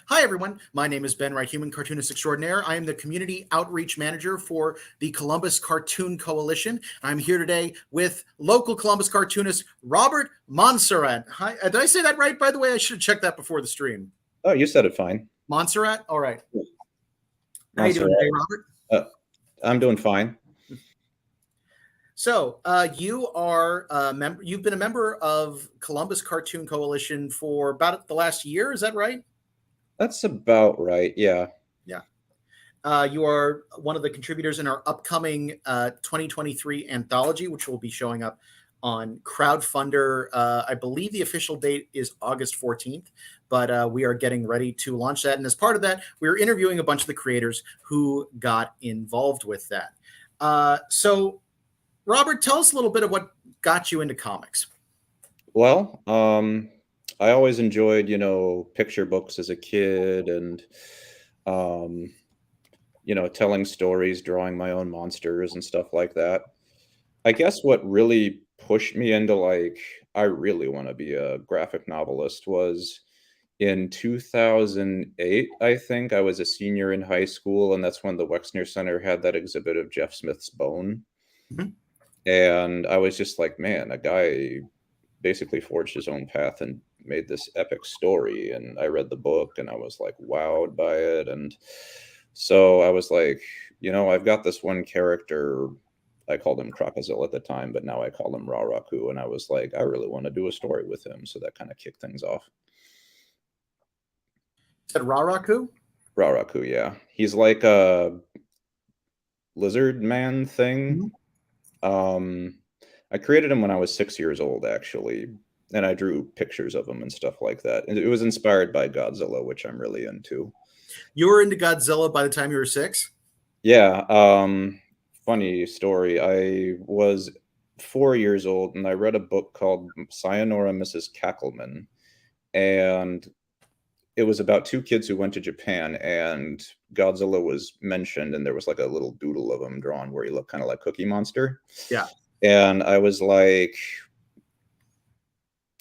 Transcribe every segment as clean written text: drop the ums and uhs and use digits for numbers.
Hi, everyone. My name is Ben Wright, Human Cartoonist Extraordinaire. I am the Community Outreach Manager for the Columbus Cartoon Coalition. I'm here today with local Columbus cartoonist Robert Monsarrat. Hi, did I say that right, by the way? I should have checked that before the stream. Oh, you said it fine. Monsarrat? All right. How you doing Monsarrat. today, Robert? I'm doing fine. So you've been a member of Columbus Cartoon Coalition for about the last year, is that right? That's about right. Yeah. Yeah. You are one of the contributors in our upcoming 2023 anthology, which will be showing up on Crowdfunder. I believe the official date is August 14th, but we are getting ready to launch that. And as part of that, we're interviewing a bunch of the creators who got involved with that. So, Robert, tell us a little bit of what got you into comics. Well, I always enjoyed, picture books as a kid and, telling stories, drawing my own monsters and stuff like that. I guess what really pushed me into I really want to be a graphic novelist was in 2008, I think. I was a senior in high school, and that's when the Wexner Center had that exhibit of Jeff Smith's Bone. Mhm. And I was just like, man, a guy basically forged his own path and made this epic story. And I read the book and I was like wowed by it. And so I was like, I've got this one character. I called him Crocozilla at the time, but now I call him Raraku. And I was like, I really want to do a story with him. So that kind of kicked things off. Said Raraku? Raraku, yeah. He's like a lizard man thing. Mhm. I created him when I was 6 years old, actually, and I drew pictures of him and stuff like that. And it was inspired by Godzilla, which I'm really into. You were into Godzilla by the time you were 6? Yeah. Funny story. I was 4 years old, and I read a book called Sayonara, Mrs. Cackleman, and it was about two kids who went to Japan, and Godzilla was mentioned, and there was like a little doodle of him drawn where he looked kind of like Cookie Monster. Yeah. And I was like,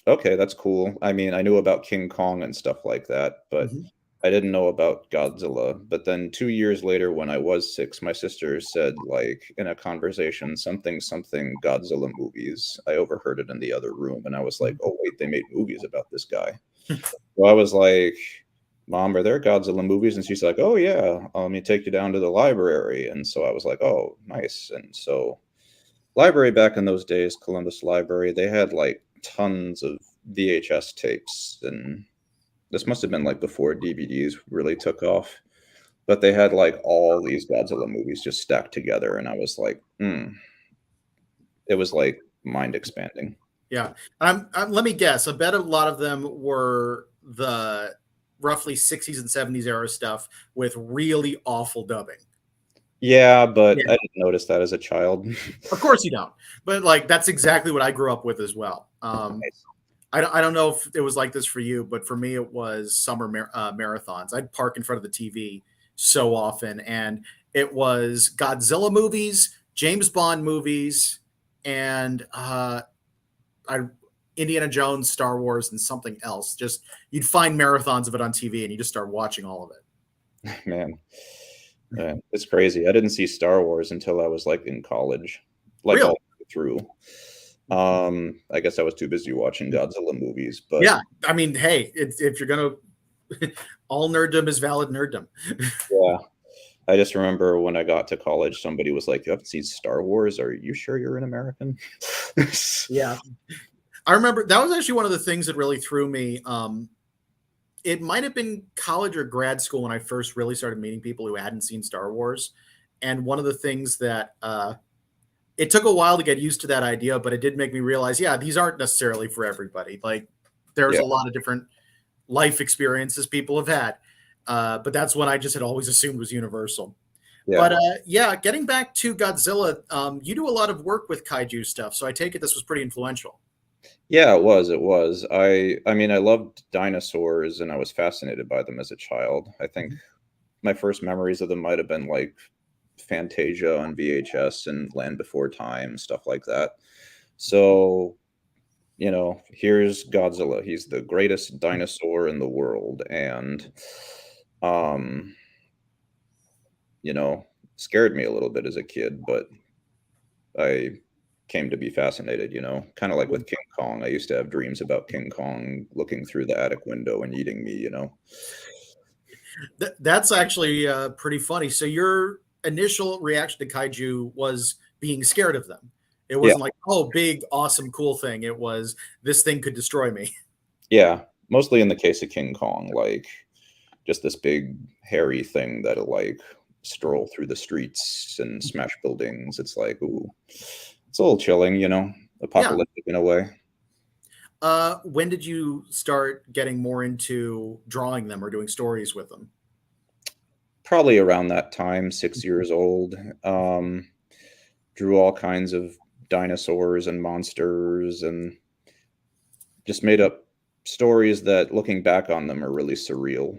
okay, that's cool. I mean, I knew about King Kong and stuff like that, but I didn't know about Godzilla. But then 2 years later, when I was 6, my sister said, in a conversation, something Godzilla movies. I overheard it in the other room, and I was like, oh, wait, they made movies about this guy. So I was like, Mom, are there Godzilla movies? And she's like, oh, yeah, let me take you down to the library. And so I was like, oh, nice. And so library back in those days, Columbus Library, they had tons of VHS tapes, and this must have been before DVDs really took off, but they had all these Godzilla movies just stacked together, and I was like, it was mind expanding. Yeah. Let me guess. I bet a lot of them were the roughly 60s and 70s era stuff with really awful dubbing. Yeah, but I didn't notice that as a child. Of course you don't. But that's exactly what I grew up with as well. Nice. I don't know if it was like this for you, but for me it was summer marathons. I'd park in front of the TV so often, and it was Godzilla movies, James Bond movies, and Indiana Jones, Star Wars, and something else. Just you'd find marathons of it on TV, and you just start watching all of it. Man, it's crazy. I didn't see Star Wars until I was in college, Really? all the way through. I guess I was too busy watching Godzilla movies, but yeah, I mean, hey, if you're gonna, all nerddom is valid nerddom. Yeah. I just remember when I got to college, somebody was like, you haven't seen Star Wars? Are you sure you're an American? Yeah. I remember that was actually one of the things that really threw me. It might have been college or grad school when I first really started meeting people who hadn't seen Star Wars. And one of the things that it took a while to get used to that idea, but it did make me realize, yeah, these aren't necessarily for everybody. There's a lot of different life experiences people have had. But that's what I just had always assumed was universal. Yeah. But getting back to Godzilla, you do a lot of work with kaiju stuff, so I take it this was pretty influential. Yeah, it was. It was. I mean, I loved dinosaurs, and I was fascinated by them as a child. I think my first memories of them might have been Fantasia on VHS and Land Before Time, stuff like that. So you know, here's Godzilla. He's the greatest dinosaur in the world, and um, you know, scared me a little bit as a kid, but I came to be fascinated, you know, kind of like with King Kong. I used to have dreams about King Kong looking through the attic window and eating me, you know. That's actually pretty funny. So your initial reaction to kaiju was being scared of them. It Yeah, wasn't like, oh, big, awesome, cool thing. It was this thing could destroy me. yeah. Mostly in the case of King Kong, like just this big hairy thing that'll like stroll through the streets and smash buildings. It's like, ooh, it's a little chilling, you know, Yeah. apocalyptic in a way. When did you start getting more into drawing them or doing stories with them? Probably around that time, 6 years old. Drew all kinds of dinosaurs and monsters and just made up stories that, looking back on them, are really surreal.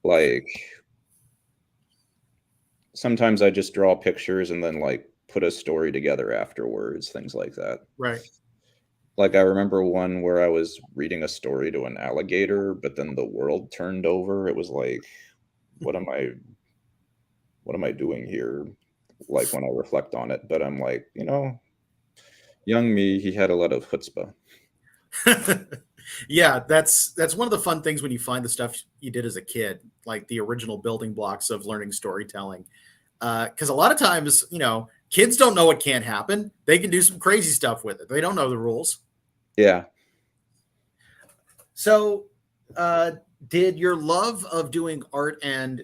Like, sometimes I just draw pictures and then like put a story together afterwards, things like that. Right. Like, I remember one where I was reading a story to an alligator, but then the world turned over. It was like, what am I doing here? Like, when I reflect on it, but I'm like, you know, young me, he had a lot of chutzpah. Yeah, that's one of the fun things when you find the stuff you did as a kid, like the original building blocks of learning storytelling. Because a lot of times, kids don't know what can't happen. They can do some crazy stuff with it. They don't know the rules. Yeah. So, uh, did your love of doing art and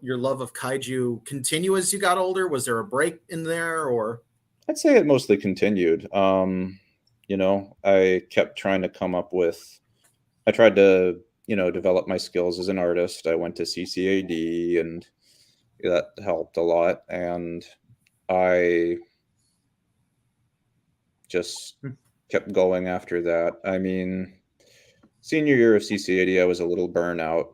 your love of kaiju continue as you got older? Was there a break in there, or? I'd say it mostly continued. You know, I kept trying to come up with, I tried to, you know, develop my skills as an artist. I went to CCAD and that helped a lot. And I just kept going after that. I mean, senior year of CCAD, I was a little burnout,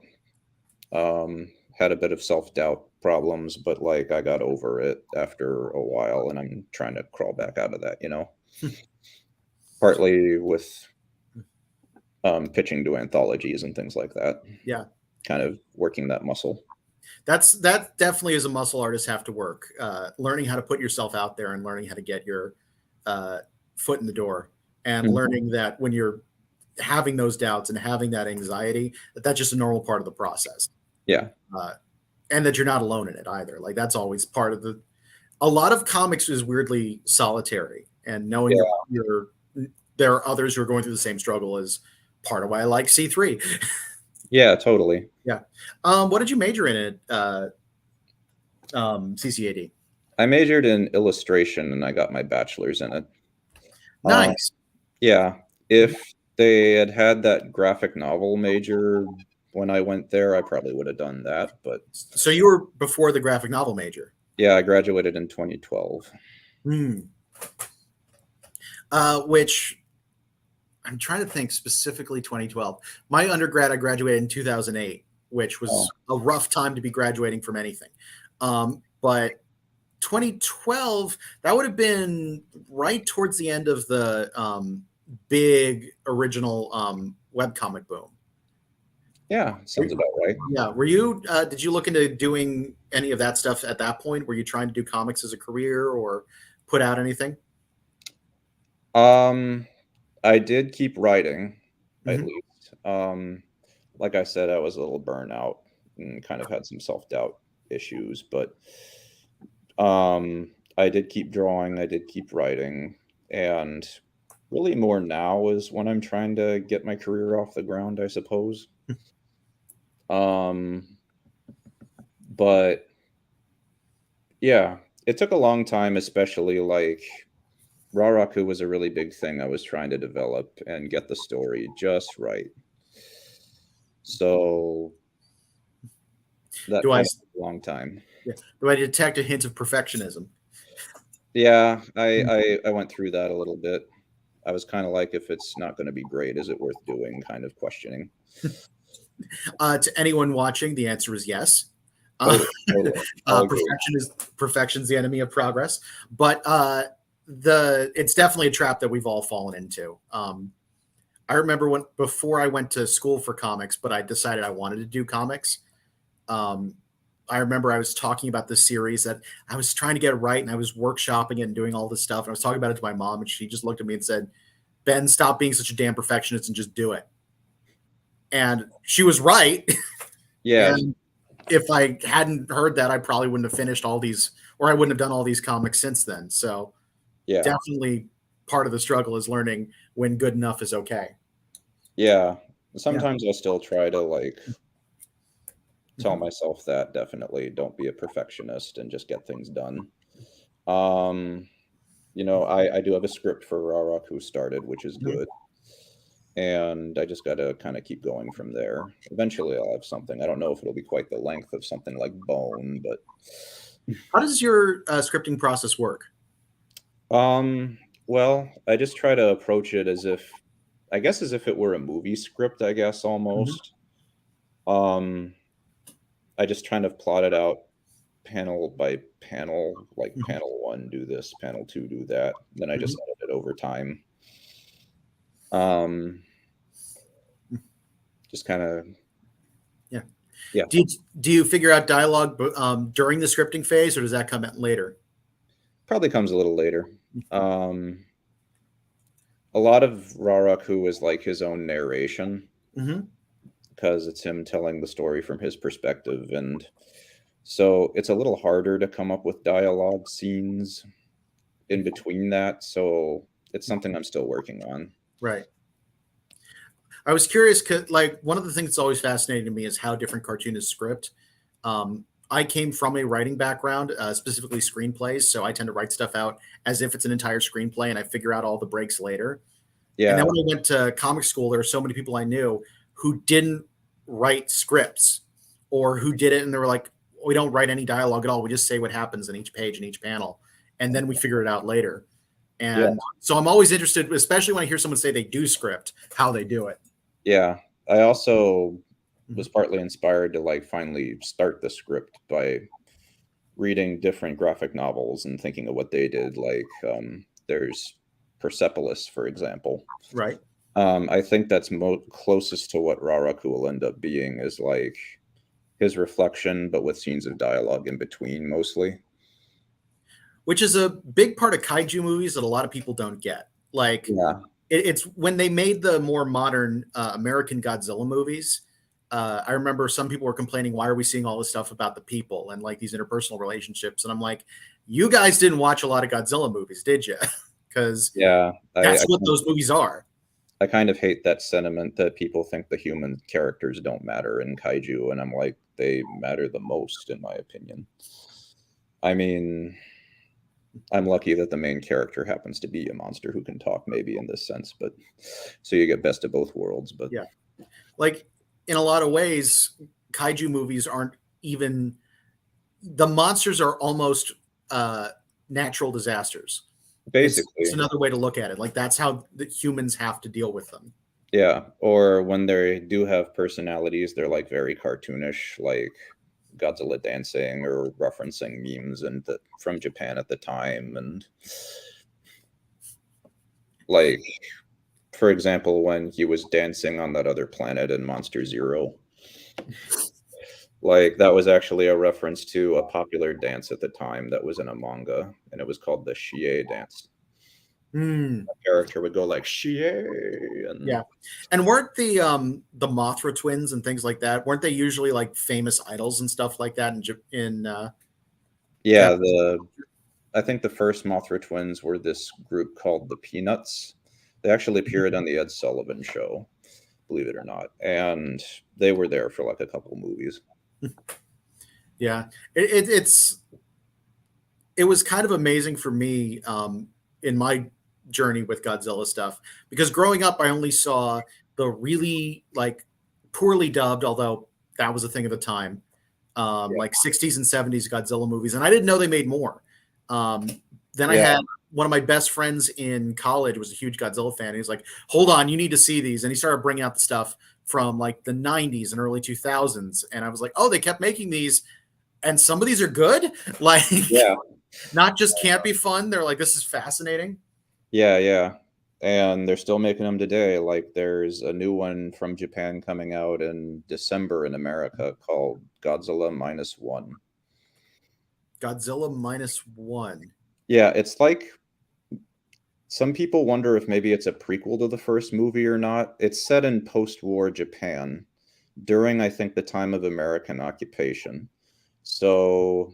had a bit of self doubt problems, but like I got over it after a while and I'm trying to crawl back out of that, you know, partly with pitching to anthologies and things like that, Yeah, kind of working that muscle. that definitely as a muscle artist have to work. Learning how to put yourself out there and learning how to get your uh, foot in the door, and Mhm. learning that when you're having those doubts and having that anxiety, that's just a normal part of the process. Yeah. Uh, and that you're not alone in it either. Like that's always part of the. A lot of comics is weirdly solitary, and knowing Yeah. you're there are others who are going through the same struggle is part of why I like C3. Yeah, totally. Yeah. What did you major in at CCAD? I majored in illustration and I got my bachelor's in it. Um, Nice. yeah. If they had had that graphic novel major when I went there, I probably would have done that. But So you were before the graphic novel major. yeah, I graduated in 2012. Hmm. Which I'm trying to think specifically 2012. My undergrad, I graduated in 2008, which Oh, was a rough time to be graduating from anything. But 2012, that would have been right towards the end of the big original webcomic boom. yeah, sounds about right. Yeah. Were you, did you look into doing any of that stuff at that point? Were you trying to do comics as a career or put out anything? Um, I did keep writing, at Hmm. least. Like I said, I was a little burnout and kind of had some self-doubt issues, but I did keep drawing, I did keep writing, and really more now is when I'm trying to get my career off the ground, I suppose. Um, but yeah, it took a long time, especially like Raraku was a really big thing I was trying to develop and get the story just right. So that Do I, kind of took a long time. yeah, do I detect a hint of perfectionism? Yeah, I went through that a little bit. I was kind of like, if it's not going to be great, is it worth doing? Kind of questioning. To anyone watching, the answer is yes. Uh, Totally, totally. I'll agree. perfection's the enemy of progress. But it's definitely a trap that we've all fallen into. I remember before I went to school for comics, but I decided I wanted to do comics. Um, I remember I was talking about this series that I was trying to get right, and I was workshopping it and doing all this stuff. And I was talking about it to my mom, and she just looked at me and said, "Ben, stop being such a damn perfectionist and just do it." And she was right. Yeah. And if I hadn't heard that, I probably wouldn't have finished all these, or I wouldn't have done all these comics since then. So Yeah. definitely part of the struggle is learning when good enough is okay. Yeah. Sometimes I still try to like tell myself that definitely don't be a perfectionist and just get things done. I do have a script for Raraku started, which is good. And I just got to kind of keep going from there. Eventually, I'll have something. I don't know if it'll be quite the length of something like Bone, but how does your scripting process work? Well, I just try to approach it as if it were a movie script, I guess almost. Um, I just kind of plot it out panel by panel, like panel 1 do this, panel 2 do that. Then I just edit it over time. Just kind of yeah. Do you figure out dialogue during the scripting phase, or does that come later? Probably comes a little later. A lot of Raraku is like his own narration because it's him telling the story from his perspective, and so it's a little harder to come up with dialogue scenes in between that. So it's something I'm still working on. Right. I was curious, cause like one of the things that's always fascinating to me is how different cartoonists script. I came from a writing background, specifically screenplays, so I tend to write stuff out as if it's an entire screenplay, and I figure out all the breaks later. Yeah. And then when I went to comic school, there were so many people I knew who didn't write scripts, or who did it and they were like, we don't write any dialogue at all. We just say what happens in each page and each panel, and then we figure it out later. And so I'm always interested, especially when I hear someone say they do script, how they do it. Yeah. I also was partly inspired to like finally start the script by reading different graphic novels and thinking of what they did. Like there's Persepolis, for example. Right. I think that's closest to what Raraku will end up being, is like his reflection, but with scenes of dialogue in between mostly. Which is a big part of kaiju movies that a lot of people don't get. Like, it's when they made the more modern American Godzilla movies. I remember some people were complaining, why are we seeing all this stuff about the people and like these interpersonal relationships? And I'm like, you guys didn't watch a lot of Godzilla movies, did you? Because that's what those movies are. I kind of hate that sentiment that people think the human characters don't matter in kaiju. And I'm like, they matter the most, in my opinion. I mean, I'm lucky that the main character happens to be a monster who can talk, maybe in this sense, but so you get best of both worlds. But yeah, like in a lot of ways, kaiju movies aren't even, the monsters are almost natural disasters. Basically, it's another way to look at it. Like that's how the humans have to deal with them. Yeah, or when they do have personalities, they're like very cartoonish, like Godzilla dancing or referencing memes and from Japan at the time. And like, for example, when he was dancing on that other planet in Monster Zero, like that was actually a reference to a popular dance at the time that was in a manga, and it was called the Shie dance. A character would go like Shie, and and weren't the Mothra twins and things like that, weren't they usually like famous idols and stuff like that in I think the first Mothra twins were this group called the Peanuts. They actually appeared on the Ed Sullivan Show, believe it or not, and they were there for like a couple movies. Yeah, it was kind of amazing for me in my journey with Godzilla stuff, because growing up I only saw the really like poorly dubbed, although that was a thing at the time, like 60s and 70s Godzilla movies, and I didn't know they made more. Then I had one of my best friends in college was a huge Godzilla fan. He was like, hold on, you need to see these. And he started bringing out the stuff from like the 90s and early 2000s. And I was like, oh, they kept making these, and some of these are good. Like, Not just can't be fun. They're like, this is fascinating. Yeah, yeah. And they're still making them today. Like there's a new one from Japan coming out in December in America called Godzilla Minus One. Godzilla Minus One. Yeah, it's like some people wonder if maybe it's a prequel to the first movie or not. It's set in post-war Japan during, I think, the time of American occupation. So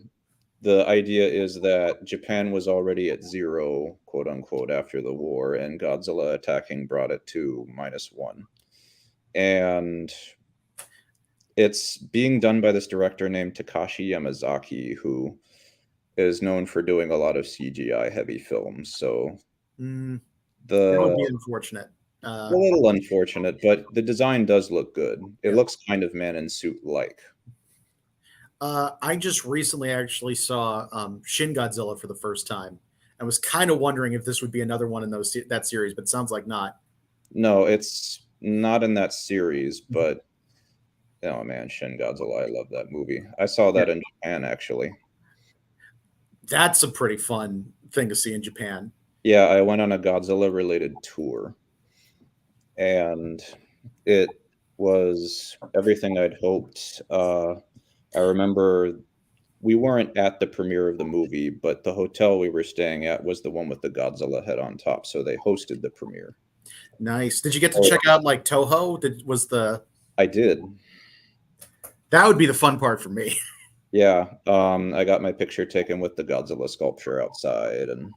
the idea is that Japan was already at zero, quote unquote, after the war, and Godzilla attacking brought it to -1. And it's being done by this director named Takashi Yamazaki, who is known for doing a lot of CGI heavy films. So That would the be unfortunate. a little unfortunate, but the design does look good. It Yeah. looks kind of man in suit like. I just recently actually saw Shin Godzilla for the first time. I was kind of wondering if this would be another one in that series, but it sounds like not. No, it's not in that series, but oh man, Shin Godzilla, I love that movie. I saw that in Japan actually. That's a pretty fun thing to see in Japan. Yeah, I went on a Godzilla related tour and it was everything I'd hoped. I remember we weren't at the premiere of the movie, but the hotel we were staying at was the one with the Godzilla head on top, so they hosted the premiere. Nice. Did you get to check out like Toho? I did. That would be the fun part for me. Yeah, I got my picture taken with the Godzilla sculpture outside, and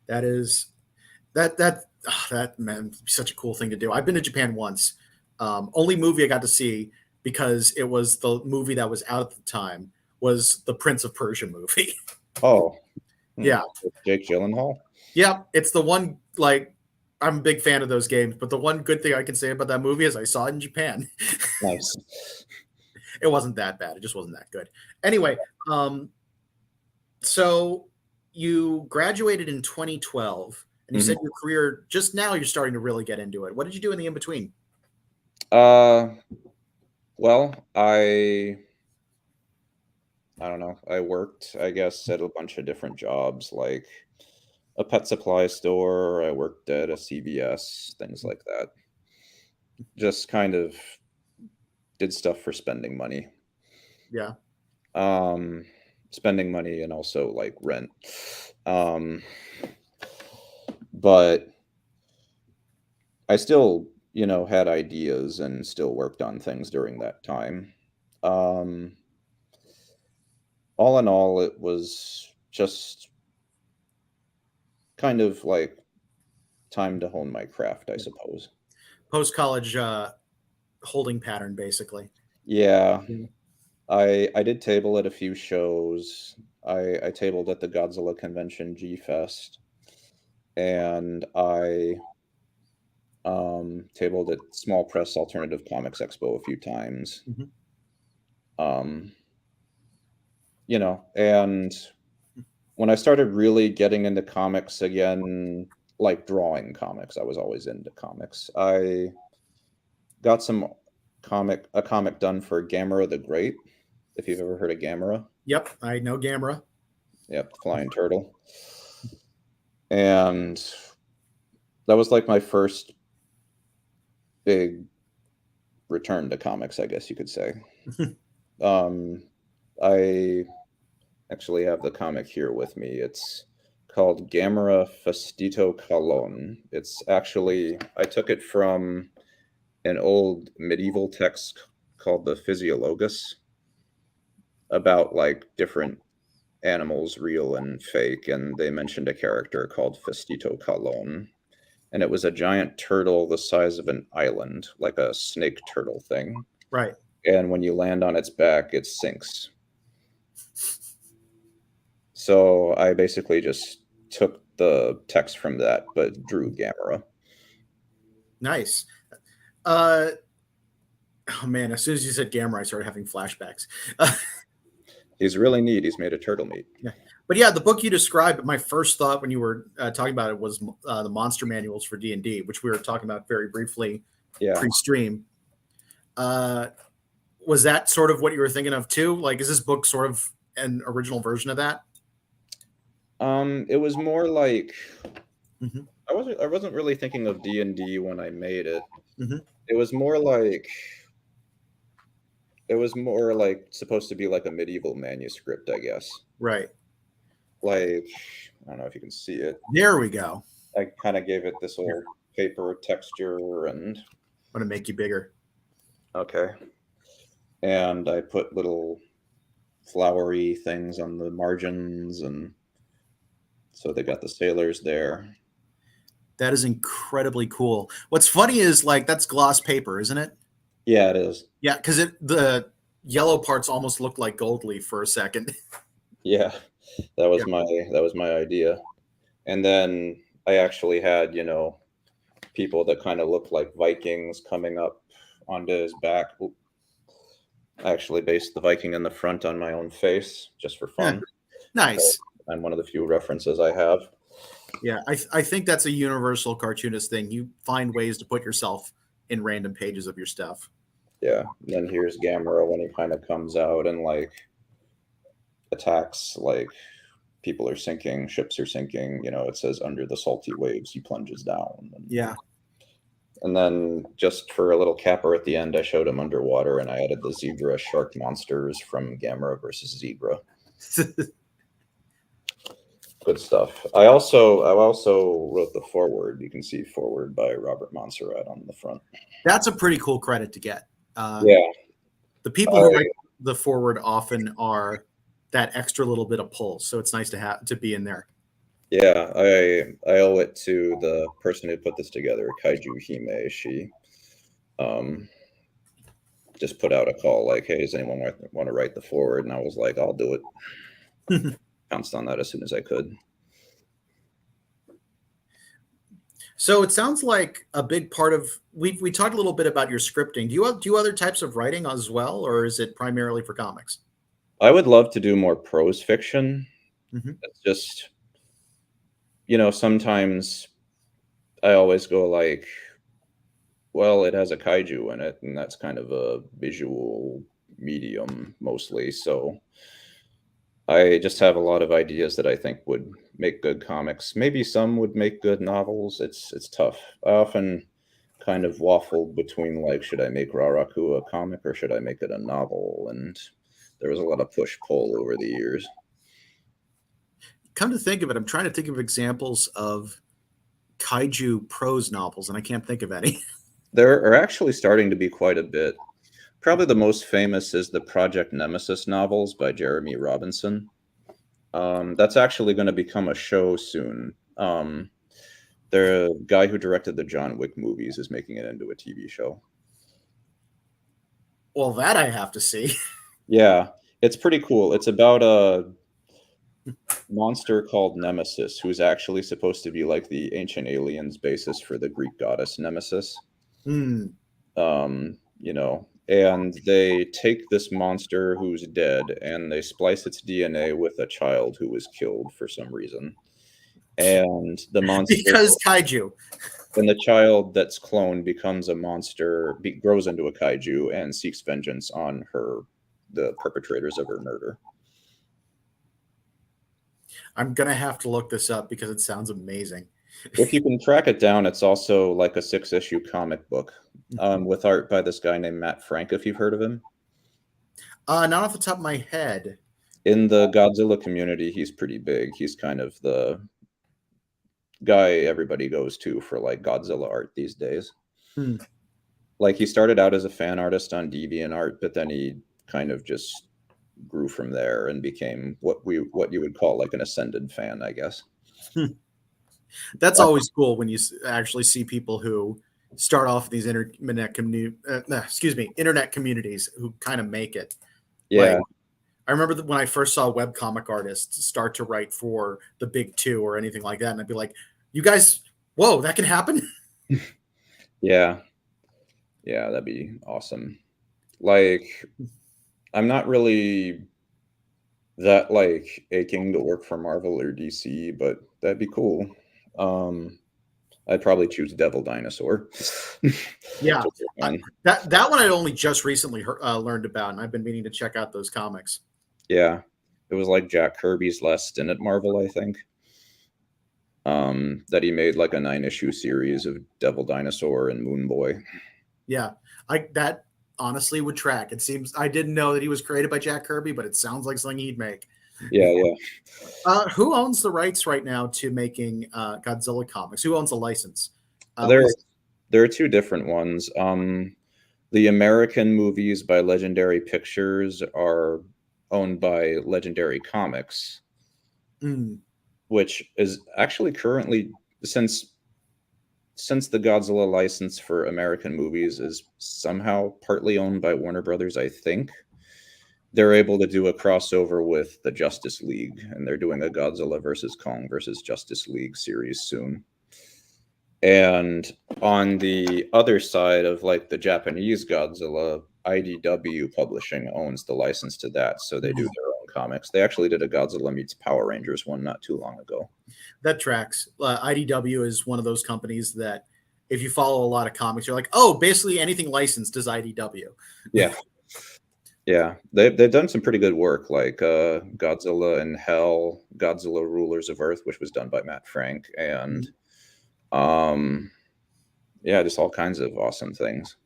that man, such a cool thing to do. I've been to Japan once. Only movie I got to see because it was the movie that was out at the time was the Prince of Persia movie. Oh, yeah, Jake Gyllenhaal. Yeah, it's the one. Like, I'm a big fan of those games, but the one good thing I can say about that movie is I saw it in Japan. Nice. It wasn't that bad. It just wasn't that good. Anyway, so you graduated in 2012, and you said your career just now you're starting to really get into it. What did you do in the in between? Well, I don't know. I worked, I guess, at a bunch of different jobs, like a pet supply store. I worked at a CVS, things like that. Just kind of did stuff for spending money. Yeah. Spending money and also like rent. But I still, had ideas and still worked on things during that time. All in all, it was just kind of like time to hone my craft, I suppose. Post-college holding pattern, basically. Yeah. I did table at a few shows. I tabled at the Godzilla Convention G-Fest, and I tabled at Small Press Alternative Comics Expo a few times. And when I started really getting into comics again, like drawing comics, I was always into comics. I got a comic done for Gamera the Great, if you've ever heard of Gamera. Yep, I know Gamera. Yep, flying turtle. And that was like my first big return to comics, I guess you could say. I actually have the comic here with me. It's called Gamera Festito Calon. It's actually, I took it from an old medieval text called the Physiologus about like different animals, real and fake, and they mentioned a character called Festito Calon. And it was a giant turtle the size of an island, like a snake turtle thing. Right. And when you land on its back, it sinks. So I basically just took the text from that, but drew Gamera. Nice. Oh man, as soon as you said Gamera, I started having flashbacks. He's really neat. He's made of turtle meat. Yeah. But yeah, the book you described, my first thought when you were talking about it was the monster manuals for D&D, which we were talking about very briefly pre-stream. Was that sort of what you were thinking of too? Like, is this book sort of an original version of that? It was more like Mm-hmm. I wasn't really thinking of D&D when I made it. Mm-hmm. It was more like supposed to be like a medieval manuscript, I guess. Right. Like, I don't know if you can see it. There we go. I kind of gave it this old paper texture and I'm gonna make you bigger. okay. And I put little flowery things on the margins, and so they got the sailors there. That is incredibly cool. What's funny is like that's gloss paper, isn't it? Yeah, it is. Yeah, because the yellow parts almost look like gold leaf for a second. Yeah, Yeah. that was my idea. And then I actually had, people that kind of looked like Vikings coming up onto his back. I actually based the Viking in the front on my own face just for Yeah. fun. Nice. And one of the few references I have. Yeah, I think that's a universal cartoonist thing. You find ways to put yourself in random pages of your stuff. Yeah. And then here's Gamera when he kind of comes out and like attacks, like people are sinking, ships are sinking. It says under the salty waves, he plunges down. Yeah. And then just for a little capper at the end, I showed him underwater and I added the zebra shark monsters from Gamera versus Zebra. Good stuff. I also wrote the foreword. You can see foreword by Robert Monsarrat on the front. That's a pretty cool credit to get. Yeah. The people who write the foreword often are that extra little bit of pull, so it's nice to be in there. Yeah, I owe it to the person who put this together, Kaiju Hime. She just put out a call like, hey, does anyone want to write the foreword? And I was like, I'll do it. Pounced on that as soon as I could. So it sounds like a big part of we talked a little bit about your scripting. Do you do other types of writing as well, or is it primarily for comics? I would love to do more prose fiction. Mm-hmm. It's just, sometimes I always go like, well, it has a kaiju in it, and that's kind of a visual medium mostly. So I just have a lot of ideas that I think would make good comics. Maybe some would make good novels. It's tough. I often kind of waffled between like, should I make Raraku a comic or should I make it a novel? And there was a lot of push-pull over the years. Come to think of it, I'm trying to think of examples of kaiju prose novels, and I can't think of any. There are actually starting to be quite a bit. Probably the most famous is the Project Nemesis novels by Jeremy Robinson. That's actually going to become a show soon. The guy who directed the John Wick movies is making it into a TV show. Well, that I have to see. Yeah, it's pretty cool. It's about a monster called Nemesis, who's actually supposed to be like the ancient aliens basis for the Greek goddess Nemesis. And they take this monster who's dead and they splice its DNA with a child who was killed for some reason. And the monster because kaiju. And the child that's cloned becomes a monster, grows into a kaiju, and seeks vengeance on the perpetrators of her murder. I'm gonna have to look this up because it sounds amazing. If you can track it down, it's also like a 6-issue comic book with art by this guy named Matt Frank, if you've heard of him. Not off the top of my head. In the Godzilla community, he's pretty big. He's kind of the guy everybody goes to for like Godzilla art these days. Like he started out as a fan artist on DeviantArt, but then he kind of just grew from there and became what you would call like an ascended fan, I guess. That's always cool when you actually see people who start off these internet communities who kind of make it. Yeah. Like, I remember when I first saw webcomic artists start to write for the big two or anything like that. And I'd be like, you guys, whoa, that can happen. Yeah. Yeah, that'd be awesome. Like, I'm not really that like aching to work for Marvel or DC, but that'd be cool. I'd probably choose Devil Dinosaur. Yeah, that one I only just recently learned about, and I've been meaning to check out those comics. Yeah, it was like Jack Kirby's last stint at Marvel, I think. That he made like a 9-issue series of Devil Dinosaur and Moon Boy. Yeah, that honestly would track. It seems I didn't know that he was created by Jack Kirby, but it sounds like something he'd make. Yeah, yeah. Who owns the rights right now to making Godzilla comics? Who owns the license? There are two different ones. The American movies by Legendary Pictures are owned by Legendary Comics, which is actually currently, since the Godzilla license for American movies is somehow partly owned by Warner Brothers, I think, they're able to do a crossover with the Justice League, and they're doing a Godzilla versus Kong versus Justice League series soon. And on the other side of like the Japanese Godzilla, IDW Publishing owns the license to that, so they do their own comics. They actually did a Godzilla meets Power Rangers one not too long ago. That tracks. IDW is one of those companies that if you follow a lot of comics, you're like, oh, basically anything licensed is IDW. Yeah. Yeah, they've done some pretty good work, like Godzilla in Hell, Godzilla Rulers of Earth, which was done by Matt Frank, and yeah, just all kinds of awesome things.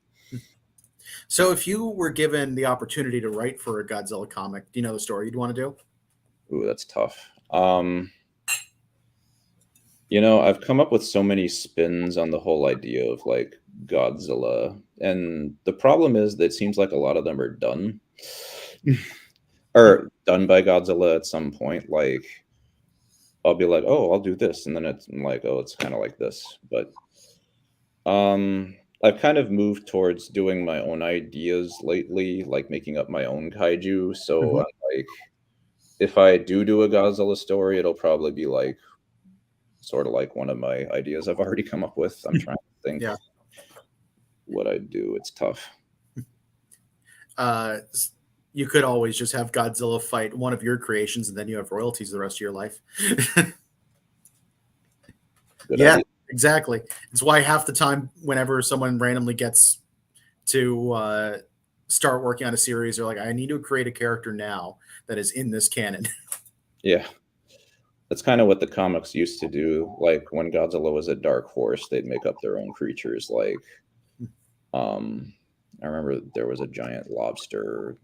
So if you were given the opportunity to write for a Godzilla comic, do you know the story you'd want to do? Ooh, that's tough. You know, I've come up with so many spins on the whole idea of like Godzilla, and the problem is that it seems like a lot of them are done or done by Godzilla at some point. Like I'll be like, oh, I'll do this, and then I'm like, oh, it's kind of like this. But I've kind of moved towards doing my own ideas lately, like making up my own kaiju. So like, if I do a Godzilla story, it'll probably be like sort of like one of my ideas I've already come up with. I'm trying to think what I'd do. It's tough. You could always just have Godzilla fight one of your creations, and then you have royalties the rest of your life. Good idea. Exactly. It's why half the time, whenever someone randomly gets to start working on a series, they're like, I need to create a character now that is in this canon. Yeah. That's kind of what the comics used to do. Like when Godzilla was a Dark Horse, they'd make up their own creatures. Like, I remember there was a giant lobster,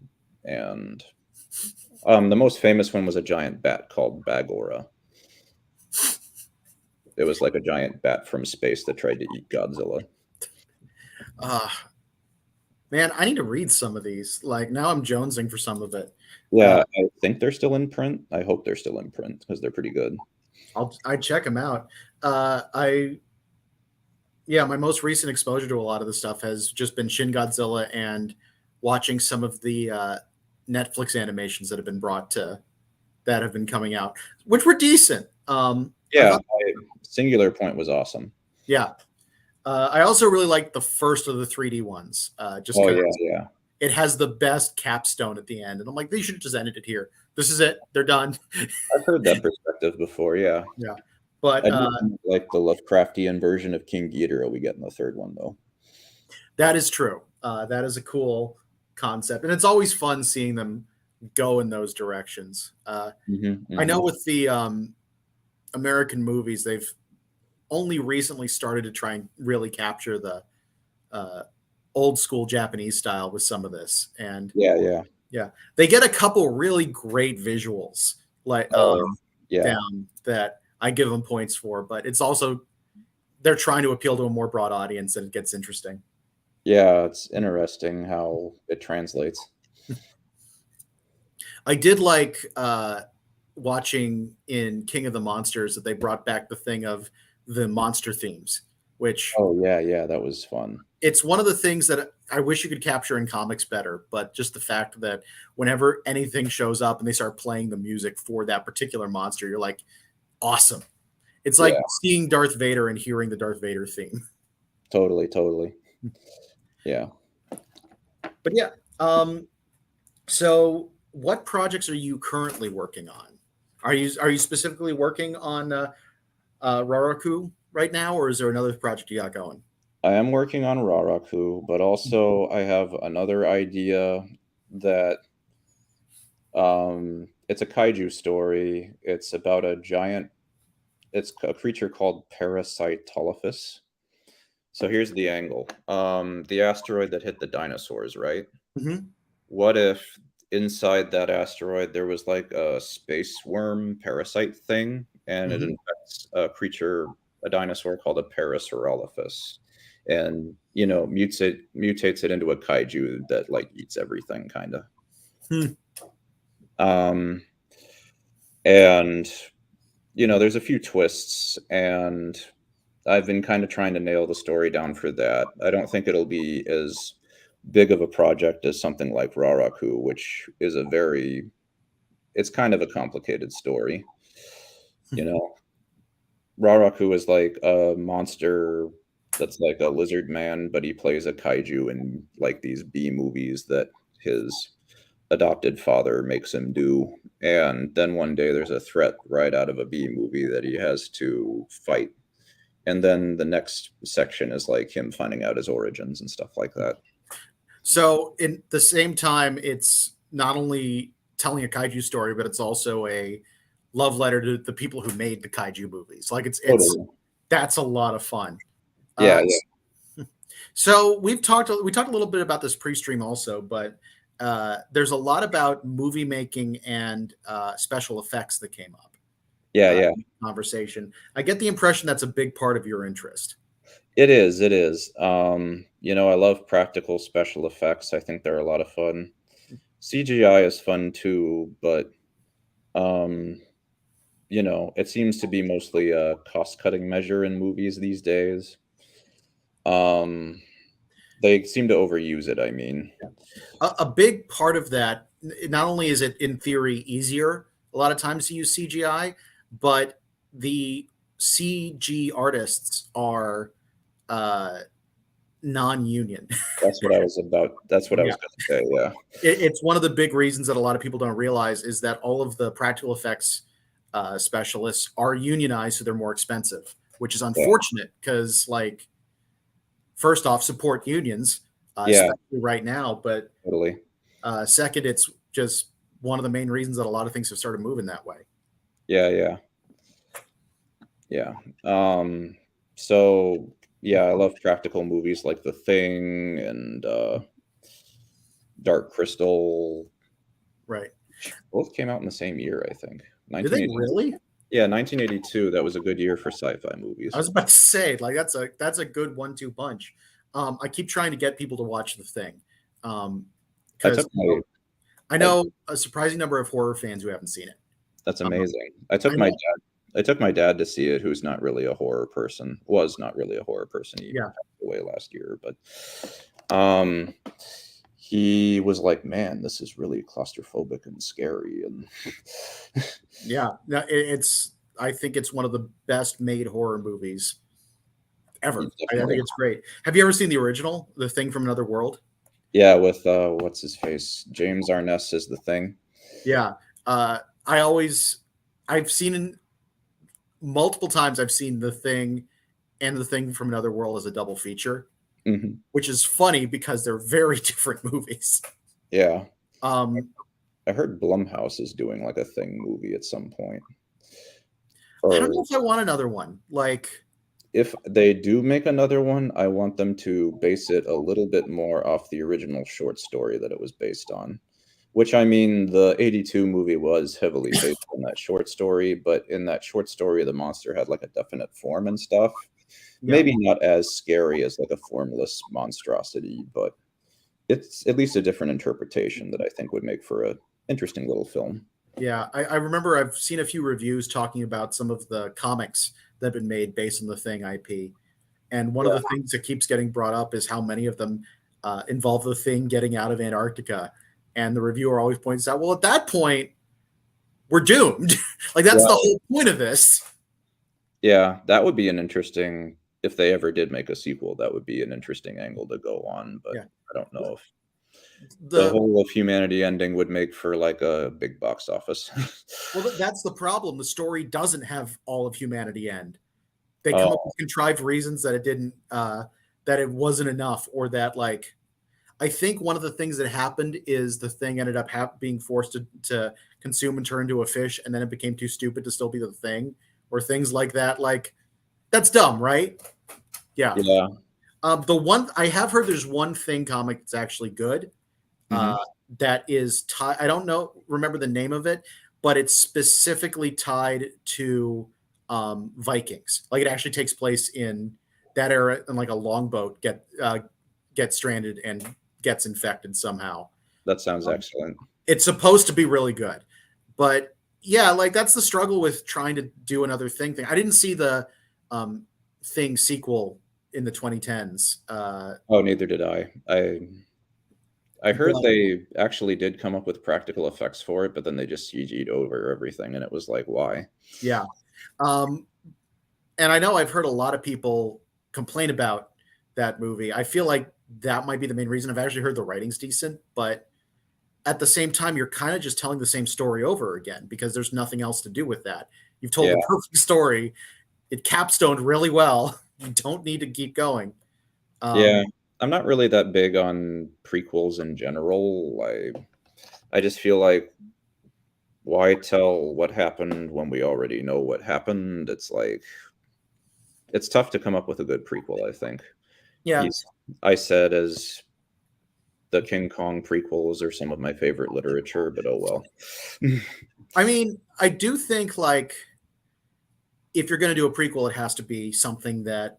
and the most famous one was a giant bat called Bagora. It was like a giant bat from space that tried to eat Godzilla. Man, I need to read some of these. Like now I'm jonesing for some of it. Yeah, I think they're still in print. I hope they're still in print because they're pretty good. I'd check them out. My most recent exposure to a lot of the stuff has just been Shin Godzilla and watching some of the Netflix animations that have been that have been coming out, which were decent. Singular Point was awesome. Yeah. I also really like the first of the 3D ones. It has the best capstone at the end. And I'm like, they should have just ended it here. This is it. They're done. I've heard that perspective before, yeah. Yeah. But like the Lovecraftian version of King Ghidorah we get in the third one, though. That is true. That is a cool concept. And it's always fun seeing them go in those directions. I know with the American movies, they've only recently started to try and really capture the old school Japanese style with some of this. And they get a couple really great visuals down that I give them points for, but it's also they're trying to appeal to a more broad audience, and it gets interesting. Yeah, it's interesting how it translates. I did like watching in King of the Monsters that they brought back the thing of the monster themes, which that was fun. It's one of the things that I wish you could capture in comics better, but just the fact that whenever anything shows up and they start playing the music for that particular monster, you're like, awesome. It's like seeing Darth Vader and hearing the Darth Vader theme. Totally. Yeah. But yeah. So what projects are you currently working on? Are you specifically working on Raraku right now, or is there another project you got going? I am working on Raraku, but also I have another idea that it's a kaiju story. It's about a giant. It's a creature called Parasitolophus. So here's the angle. The asteroid that hit the dinosaurs, right? Hmm. What if inside that asteroid there was like a space worm parasite thing, and it Hmm. infects a creature, a dinosaur called a Parasaurolophus, and mutates it into a kaiju that like eats everything, kind of. Hmm. Um, and there's a few twists, and I've been kind of trying to nail the story down for that. I don't think it'll be as big of a project as something like Raraku, which is it's kind of a complicated story. You know, Raraku is like a monster that's like a lizard man, but he plays a kaiju in like these B movies that his adopted father makes him do. And then one day there's a threat right out of a B movie that he has to fight. And then the next section is like him finding out his origins and stuff like that. So in the same time, it's not only telling a kaiju story, but it's also a love letter to the people who made the kaiju movies. Like it's Totally. that's a lot of fun. Yeah, Uh, yeah. so we talked a little bit about this pre-stream also, but there's a lot about movie making and special effects that came up Yeah, yeah. in the conversation. I get the impression that's a big part of your interest. It is, it is. I love practical special effects. I think they're a lot of fun. CGI is fun too, but um, it seems to be mostly a cost-cutting measure in movies these days. Um, they seem to overuse it, I mean. A big part of that, not only is it in theory easier a lot of times to use CGI, but the CG artists are uh, non-union. That's what I Yeah, was gonna say, yeah. it's one of the big reasons that a lot of people don't realize is that all of the practical effects specialists are unionized, so they're more expensive, which is Yeah, unfortunate because, like, first off, support unions, yeah, especially right now, but totally. second, it's just one of the main reasons that a lot of things have started moving that way. Yeah, yeah, yeah. So yeah, I love practical movies like The Thing and Dark Crystal. Right. Both came out in the same year, I think. Did they 1980. really? Yeah, 1982. That was a good year for sci-fi I movies. was about to say, like, that's a good 1-2 punch. I keep trying to get people to watch The Thing, I because took my I I, know a surprising number of horror fans who haven't seen it. that's Um, amazing. I know, I took my dad to see it, who's not really a horror person. Was not really a horror person. He yeah, passed away last year, but um he was like, "Man, this is really claustrophobic and scary." And yeah. No, it's. I think it's one of the best made horror movies he ever. I think definitely, it's great. Have you ever seen the original, The Thing from Another World? yeah, with what's his face? James Arness is The Thing. Yeah. Uh, I always, I've seen multiple times. I've seen The Thing and The Thing from Another World as a double feature, Hmm. which is funny because they're very different movies. Yeah. Um, I heard Blumhouse is doing like a Thing movie at some point. I don't know Or if I want another one. Like, if they do make another one, I want them to base it a little bit more off the original short story that it was based on. Which, I mean, the 82 movie was heavily based on that short story, but in that short story, the monster had like a definite form and stuff. yeah, Maybe not as scary as like a formless monstrosity, but it's at least a different interpretation that I think would make for a interesting little film. yeah. I remember I've seen a few reviews talking about some of the comics that have been made based on the Thing IP. And one of Yeah. the things that keeps getting brought up is how many of them involve the Thing getting out of Antarctica. And the reviewer always points out, well, at that point, we're doomed. Like, that's the Well, whole point of this. yeah, that would be an interesting, if they ever did make a sequel, that would be an interesting angle to go on, but Yeah. I don't know if the The whole of humanity ending would make for like a big box office. Well, that's the problem. The story doesn't have all of humanity end. They come up Oh, with contrived reasons that it didn't, that it wasn't enough, or that, like, I think one of the things that happened is the Thing ended up being forced to consume and turn into a fish, and then it became too stupid to still be the thing, or things like that. Like, that's dumb, right? Yeah. Yeah. The one I have heard, there's one thing comic that's actually good. Hmm. That is tied. I don't remember the name of it, but it's specifically tied to Vikings. Like, it actually takes place in that era, and like a longboat gets stranded and gets infected somehow. That sounds excellent. It's supposed to be really good, but yeah, like that's the struggle with trying to do another thing. I didn't see the thing sequel in the 2010s. Oh, neither did I. I heard But they actually did come up with practical effects for it, but then they just CG'd over everything, and it was like, why? yeah, um, and I know I've heard a lot of people complain about that movie. I feel like that might be the main reason. I've actually heard the writing's decent, but at the same time, you're kind of just telling the same story over again because there's nothing else to do with that. You've told Yeah. the perfect story. It capstoned really well. You don't need to keep going. Yeah. I'm not really that big on prequels in general. I just feel like, why tell what happened when we already know what happened? It's like, it's tough to come up with a good prequel, I think. Yeah. He's I said as the King Kong prequels are some of my favorite literature, but oh well. I mean, I do think like if you're going to do a prequel, it has to be something that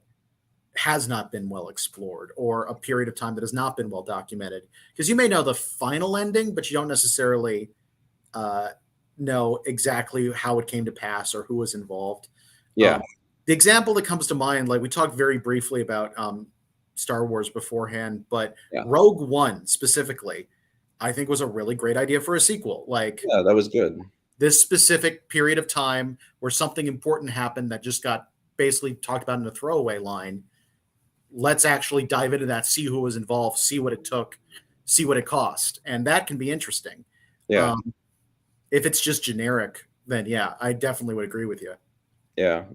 has not been well explored or a period of time that has not been well documented. Because you may know the final ending, but you don't necessarily uh, know exactly how it came to pass or who was involved. Yeah. The example that comes to mind, like we talked very briefly about Star Wars beforehand, but Yeah. Rogue One specifically, I think was a really great idea for a sequel. Like, Yeah, that was good. this specific period of time where something important happened that just got basically talked about in a throwaway line. Let's actually dive into that, see who was involved, see what it took, see what it cost. And that can be interesting. Yeah. If it's just generic, then yeah, I definitely would agree with you. Yeah.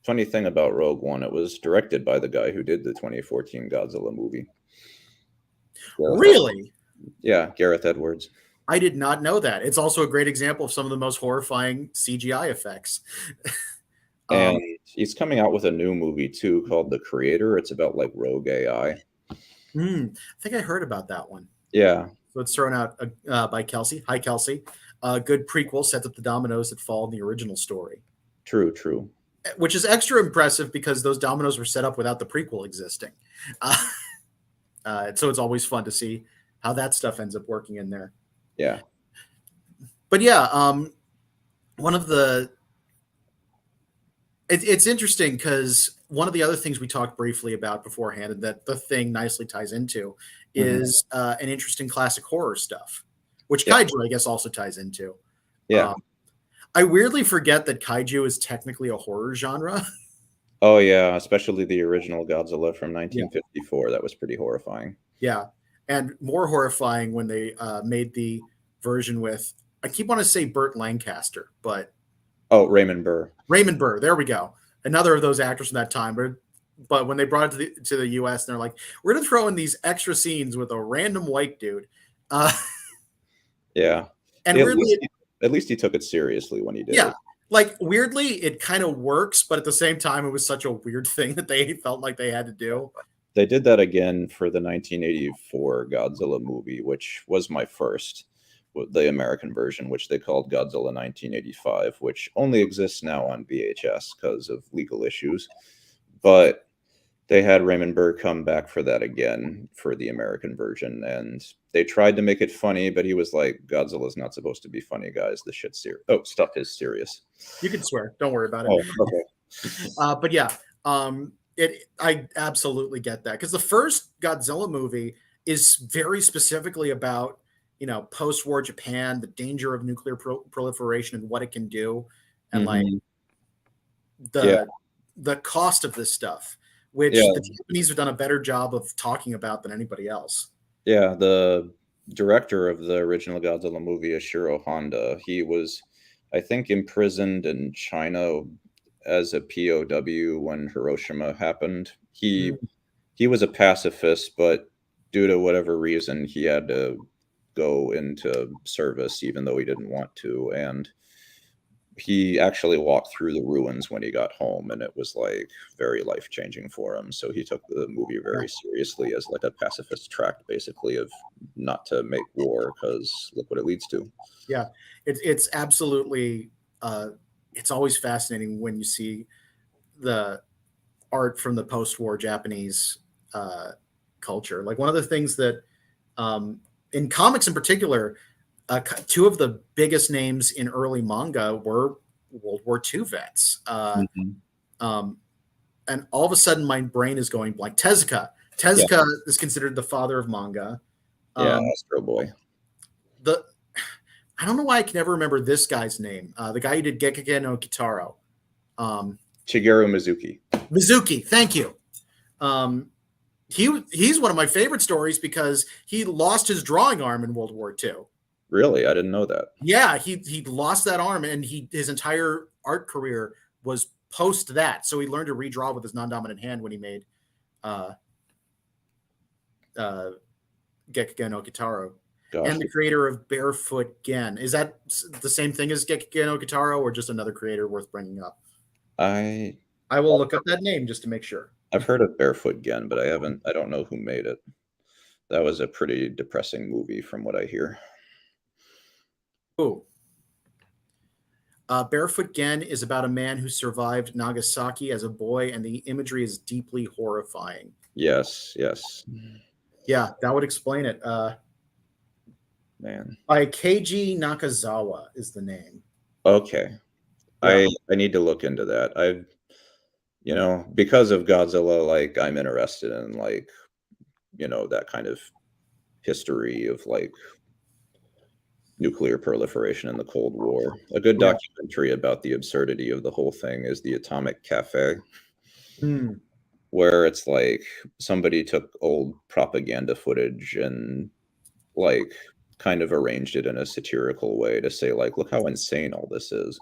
Funny thing about Rogue One, it was directed by the guy who did the 2014 Godzilla movie. Really? Yeah, Gareth Edwards. I did not know that. It's also a great example of some of the most horrifying CGI effects. And he's coming out with a new movie too called The Creator. It's about like rogue AI. I think I heard about that one. Yeah. So it's thrown out by Kelsey. Hi, Kelsey. Good prequel sets up the dominoes that fall in the original story. True, true. Which is extra impressive because those dominoes were set up without the prequel existing. So it's always fun to see how that stuff ends up working in there. Yeah. But yeah, one of the it's interesting because one of the other things we talked briefly about beforehand, and that the thing nicely ties into, is an interesting classic horror stuff, which kaiju, I guess, also ties into. Yeah. I weirdly forget that kaiju is technically a horror genre. Oh yeah, especially the original Godzilla from 1954. Yeah. That was pretty horrifying. Yeah, and more horrifying when they made the version with, I keep wanting to say Burt Lancaster, but Raymond Burr. Raymond Burr. There we go. Another of those actors from that time. But when they brought it to the U.S., and they're like, we're going to throw in these extra scenes with a random white dude. Yeah. And at least he took it seriously when he did it. Like, weirdly, it kind of works, but at the same time, it was such a weird thing that they felt like they had to do. They did that again for the 1984 Godzilla movie, which was my first, the American version, which they called Godzilla 1985, which only exists now on VHS because of legal issues. But they had Raymond Burr come back for that again for the American version, and they tried to make it funny, but he was like, Godzilla's not supposed to be funny, guys. The shit's serious. Oh, stuff is serious. You can swear. Don't worry about it. Oh, okay. But yeah, I absolutely get that, because the first Godzilla movie is very specifically about, post-war Japan, the danger of nuclear proliferation and what it can do, and like the cost of this stuff, which the Japanese have done a better job of talking about than anybody else. Yeah, the director of the original Godzilla movie, Ishiro Honda, he was, I think, imprisoned in China as a POW when Hiroshima happened. He was a pacifist, but due to whatever reason, he had to go into service even though he didn't want to, and he actually walked through the ruins when he got home, and it was like very life-changing for him. So he took the movie very seriously as like a pacifist tract, basically, of not to make war, because look what it leads to. Yeah, it's absolutely it's always fascinating when you see the art from the post-war Japanese culture. Like one of the things that in comics in particular, two of the biggest names in early manga were World War II vets. And all of a sudden, my brain is going blank. Tezuka. Tezuka is considered the father of manga. Astro Boy. I don't know why I can never remember this guy's name. The guy who did Gekige no Kitaro. Shigeru Mizuki. Mizuki, thank you. He's one of my favorite stories because he lost his drawing arm in World War II. Really? I didn't know that. Yeah, he lost that arm, and his entire art career was post that. So he learned to redraw with his non-dominant hand when he made Gekige no Kitaro. Gosh. And the creator of Barefoot Gen. Is that the same thing as Gekige no Kitaro, or just another creator worth bringing up? I will look up that name just to make sure. I've heard of Barefoot Gen, but I don't know who made it. That was a pretty depressing movie from what I hear. Oh. Barefoot Gen is about a man who survived Nagasaki as a boy, and the imagery is deeply horrifying. Yes. Yeah, that would explain it. Man. By Keiji Nakazawa is the name. Okay. Yeah. I need to look into that. Because of Godzilla, like I'm interested in like, that kind of history of like nuclear proliferation in the Cold War. A good documentary about the absurdity of the whole thing is The Atomic Cafe, where it's like somebody took old propaganda footage and like kind of arranged it in a satirical way to say like, look how insane all this is.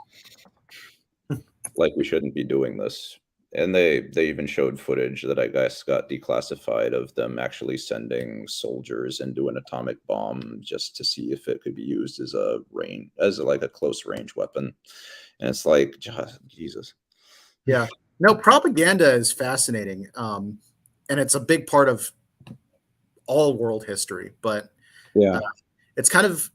Like we shouldn't be doing this. And they even showed footage that I guess got declassified of them actually sending soldiers into an atomic bomb just to see if it could be used as a close range weapon. And it's like, Jesus. Yeah. No, propaganda is fascinating. And it's a big part of all world history. But it's kind of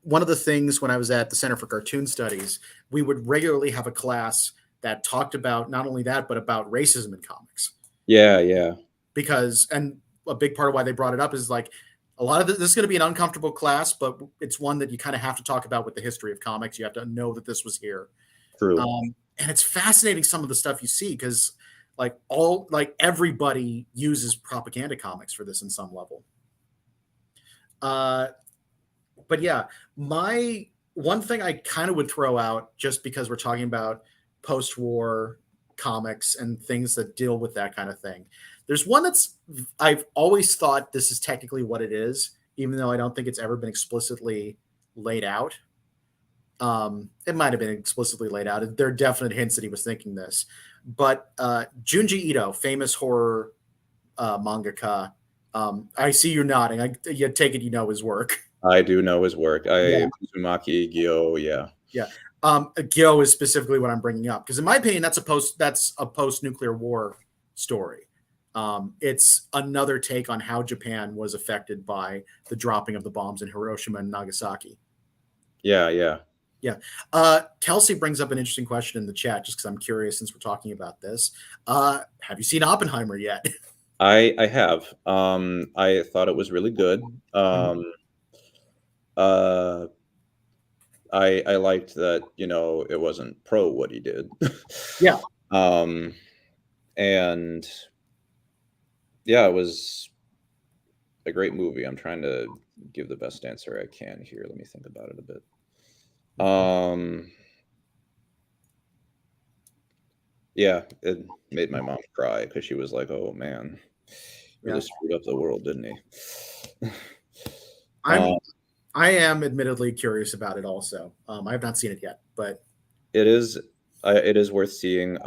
one of the things when I was at the Center for Cartoon Studies, we would regularly have a class that talked about not only that, but about racism in comics. Yeah. Because, and a big part of why they brought it up is like, a lot of this is going to be an uncomfortable class, but it's one that you kind of have to talk about with the history of comics. You have to know that this was here. True. And it's fascinating some of the stuff you see because everybody uses propaganda comics for this in some level. But yeah, my one thing I kind of would throw out just because we're talking about post-war comics and things that deal with that kind of thing. There's one I've always thought this is technically what it is, even though I don't think it's ever been explicitly laid out. It might have been explicitly laid out. There are definite hints that he was thinking this. But Junji Ito, famous horror mangaka, I see you nodding. You take it you know his work. I do know his work. Uzumaki, Gyo, yeah. Gyo is specifically what I'm bringing up because, in my opinion, that's a post-nuclear war story. It's another take on how Japan was affected by the dropping of the bombs in Hiroshima and Nagasaki. Yeah. Kelsey brings up an interesting question in the chat just because I'm curious since we're talking about this. Have you seen Oppenheimer yet? I have. I thought it was really good. I liked that, it wasn't pro what he did. Yeah. And yeah, it was a great movie. I'm trying to give the best answer I can here. Let me think about it a bit. Yeah, it made my mom cry because she was like, "Oh man, really screwed up the world, didn't he?" I am admittedly curious about it also. I have not seen it yet, but it is worth seeing.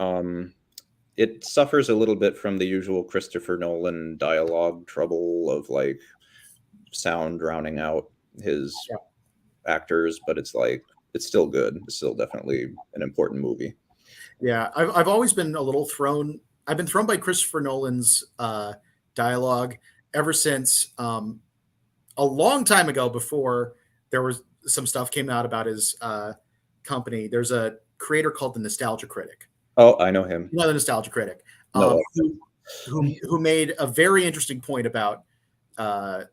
It suffers a little bit from the usual Christopher Nolan dialogue trouble of like sound drowning out his Yeah. actors, but it's like it's still good. It's still definitely an important movie. Yeah, I've always been a little thrown. I've been thrown by Christopher Nolan's dialogue ever since a long time ago. Before there was some stuff came out about his company. There's a creator called the Nostalgia Critic. Oh, I know him. You know the Nostalgia Critic, No, who made a very interesting point about uh,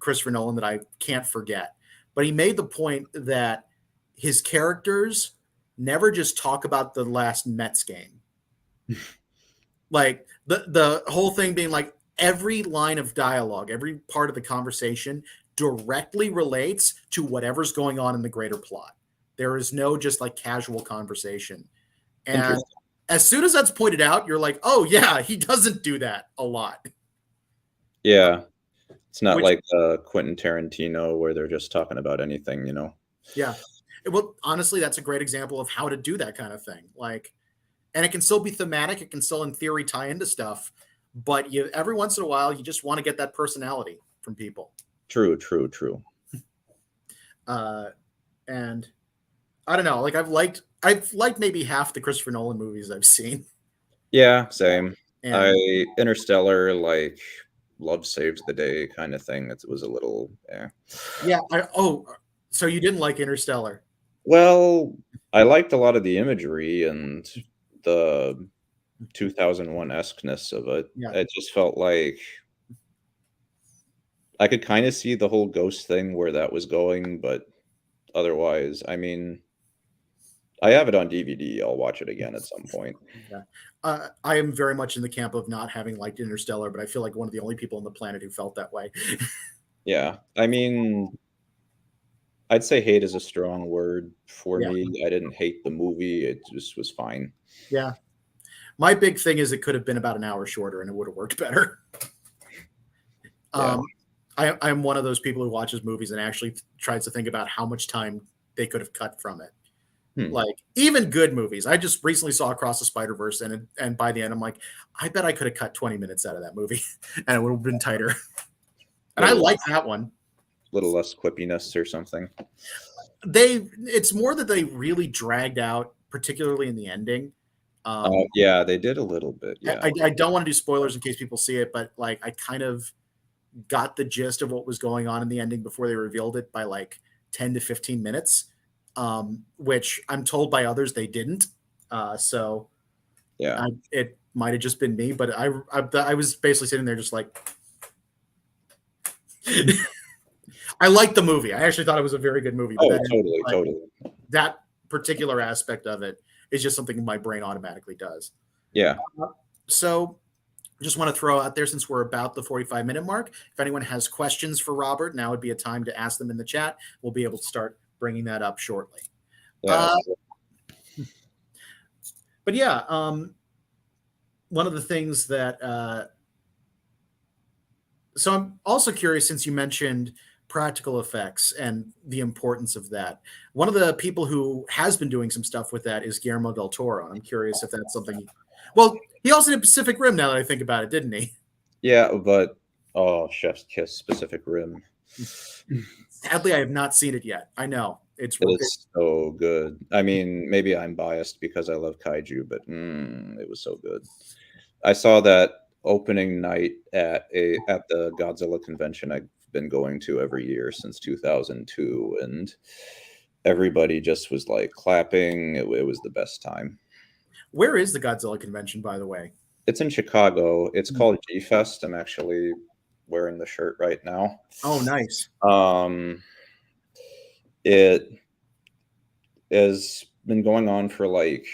Christopher Nolan that I can't forget. But he made the point that his characters never just talk about the last Mets game. Like the whole thing being like every line of dialogue, every part of the conversation directly relates to whatever's going on in the greater plot. There is no just like casual conversation. And interesting. as soon as that's pointed out, you're like, oh yeah, he doesn't do that a lot. Yeah, it's not Which like Quentin Tarantino where they're just talking about anything, you know. yeah. Well, honestly, that's a great example of how to do that kind of thing. Like, and it can still be thematic. It can still, in theory, tie into stuff. But you, every once in a while, you just want to get that personality from people. True, true, true. And I don't know. Like, I've liked maybe half the Christopher Nolan movies I've seen. Yeah, same. And I Interstellar, like love saves the day kind of thing. It was a little, yeah. yeah, so you didn't like Interstellar? Well, I liked a lot of the imagery and the 2001-esqueness of it. Yeah, It just felt like I could kind of see the whole ghost thing where that was going, but otherwise, I mean, I have it on DVD. I'll watch it again at some point. yeah. I am very much in the camp of not having liked Interstellar, but I feel like one of the only people on the planet who felt that way. Yeah, I mean, I'd say hate is a strong word for Yeah, me. I didn't hate the movie. It just was fine. yeah. My big thing is it could have been about an hour shorter, and it would have worked better. Yeah. I'm one of those people who watches movies and actually tries to think about how much time they could have cut from it. Hmm. Like even good movies. I just recently saw Across the Spider-Verse, and by the end, I'm like, I bet I could have cut 20 minutes out of that movie, and it would have been tighter. And I like that one. Little less quippiness or something. It's more that they really dragged out, particularly in the ending. Yeah, they did a little bit. Yeah. I don't want to do spoilers in case people see it, but like I kind of got the gist of what was going on in the ending before they revealed it by like 10 to 15 minutes, which I'm told by others they didn't. So Yeah. it might have just been me, but I was basically sitting there just like, I liked the movie. I actually thought it was a very good movie. But Totally. That particular aspect of it is just something my brain automatically does. Yeah. So just want to throw out there, since we're about the 45-minute mark, if anyone has questions for Robert, now would be a time to ask them in the chat. We'll be able to start bringing that up shortly. Yeah. But yeah, one of the things that so I'm also curious, since you mentioned practical effects and the importance of that. One of the people who has been doing some stuff with that is Guillermo del Toro. I'm curious if that's something. Well, he also did Pacific Rim, now that I think about it, didn't he? Yeah, but Chef's Kiss, Pacific Rim. Sadly, I have not seen it yet. I know it's so good. I mean, maybe I'm biased because I love kaiju, but it was so good. I saw that opening night at the Godzilla convention I've been going to every year since 2002, and everybody just was like clapping. It was the best time. Where is the Godzilla convention, by the way? It's in Chicago. It's called G-Fest. I'm actually wearing the shirt right now. Oh, nice. It has been going on for like